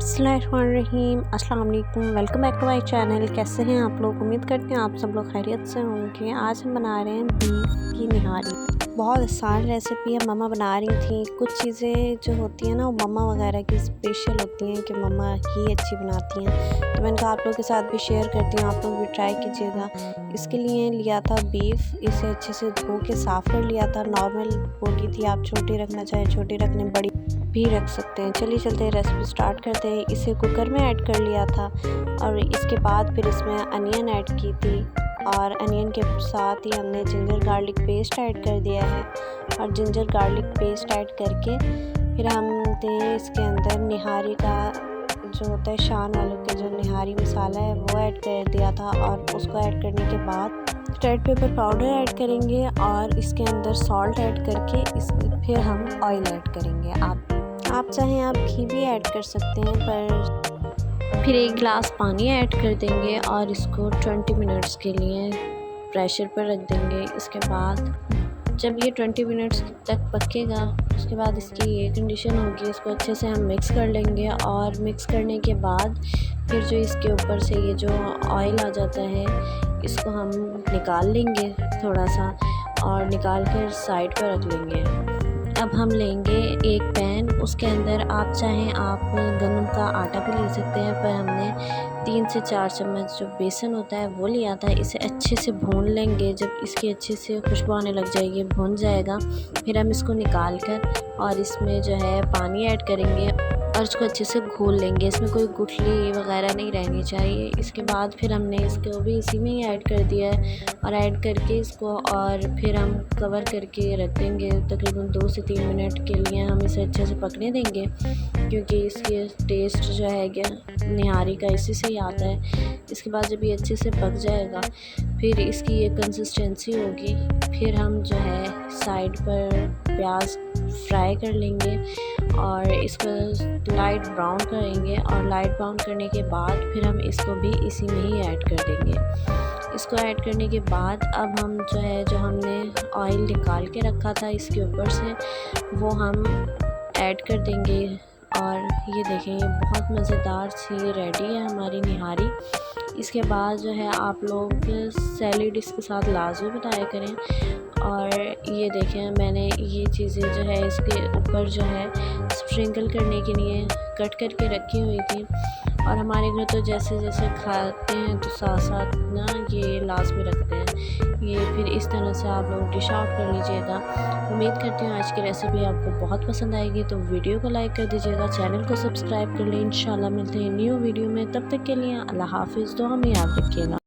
बिस्मिल्लाहिर्रहमानिर्रहीम, अस्सलाम वालेकुम। Welcome back to my channel. कैसे हैं आप लोग? उम्मीद करते हैं आप सब लोग खैरियत से होंगे। आज हम बना रहे हैं बीफ की निहारी। बहुत आसान रेसिपी है, मम्मा बना रही थी। कुछ चीज़ें जो होती हैं ना, वो मम्मा वगैरह की स्पेशल होती हैं कि मम्मा ही अच्छी बनाती हैं, तो मैंने कहा आप लोगों के साथ भी शेयर करती हूँ, आप लोग भी ट्राई कीजिएगा। इसके लिए लिया था बीफ, इसे अच्छे से धो के साफ़ कर लिया था। नॉर्मल बोटी थी, आप छोटी रखना चाहें छोटी रखने, बड़ी भी रख सकते हैं। चलिए चलते हैं, रेसिपी स्टार्ट करते हैं। इसे कुकर में ऐड कर लिया था और इसके बाद फिर इसमें अनियन ऐड की थी और अनियन के साथ ही हमने जिंजर गार्लिक पेस्ट ऐड कर दिया है। और जिंजर गार्लिक पेस्ट ऐड करके फिर हमने इसके अंदर निहारी का जो होता है, शान वालों के जो निहारी मसाला है वो ऐड कर दिया था। और उसको ऐड करने के बाद रेड पेपर पाउडर ऐड करेंगे और इसके अंदर सॉल्ट ऐड करके फिर हम ऑयल ऐड करेंगे। आप चाहें आप घी भी ऐड कर सकते हैं, पर फिर 1 गिलास पानी ऐड कर देंगे और इसको 20 मिनट्स के लिए प्रेशर पर रख देंगे। इसके बाद जब ये 20 मिनट्स तक पकेगा, उसके बाद इसकी ये कंडीशन होगी, इसको अच्छे से हम मिक्स कर लेंगे। और मिक्स करने के बाद फिर जो इसके ऊपर से ये जो ऑयल आ जाता है, इसको हम निकाल लेंगे थोड़ा सा और निकाल कर साइड पर रख लेंगे। अब हम लेंगे एक पैन, उसके अंदर आप चाहें आप गंदम का आटा भी ले सकते हैं, पर हमने 3 से 4 चम्मच जो बेसन होता है वो लिया था। इसे अच्छे से भून लेंगे। जब इसकी अच्छे से खुशबू आने लग जाएगी, भून जाएगा, फिर हम इसको निकाल कर और इसमें जो है पानी ऐड करेंगे और इसको अच्छे से घोल लेंगे। इसमें कोई गुठली वगैरह नहीं रहनी चाहिए। इसके बाद फिर हमने इसको भी इसी में ही ऐड कर दिया है और ऐड करके इसको और फिर हम कवर करके रख देंगे। तकरीबन 2 से 3 मिनट के लिए हम इसे अच्छे से पकने देंगे, क्योंकि इसकी टेस्ट जो है कि निहारी का इसी से ही आता है। इसके बाद जब ये अच्छे से पक जाएगा, फिर इसकी ये कंसिस्टेंसी होगी, फिर हम जो है साइड पर प्याज फ्राई कर लेंगे और इसको लाइट ब्राउन करेंगे। और लाइट ब्राउन करने के बाद फिर हम इसको भी इसी में ही ऐड कर देंगे। इसको ऐड करने के बाद अब हम जो है, जो हमने ऑयल निकाल के रखा था इसके ऊपर से, वो हम ऐड कर देंगे। और ये देखें, ये बहुत मज़ेदार सी रेडी है हमारी निहारी। इसके बाद जो है आप लोग सैलेड इसके साथ लाजमी बनाया करें। और ये देखें, मैंने ये चीज़ें जो है इसके ऊपर जो है स्प्रिंकल करने के लिए कट करके रखी हुई थी। और हमारे घर तो जैसे जैसे खाते हैं तो साथ साथ ना ये लाजमी रखते हैं। ये फिर इस तरह से आप लोग डिश आउट कर लीजिएगा। उम्मीद करती हूँ आज की रेसिपी आपको बहुत पसंद आएगी, तो वीडियो को लाइक कर दीजिएगा, चैनल को सब्सक्राइब कर लें। इंशाल्लाह मिलते हैं न्यू वीडियो में, तब तक के लिए अल्लाह हाफिज़। दुआ में याद रखिएगा।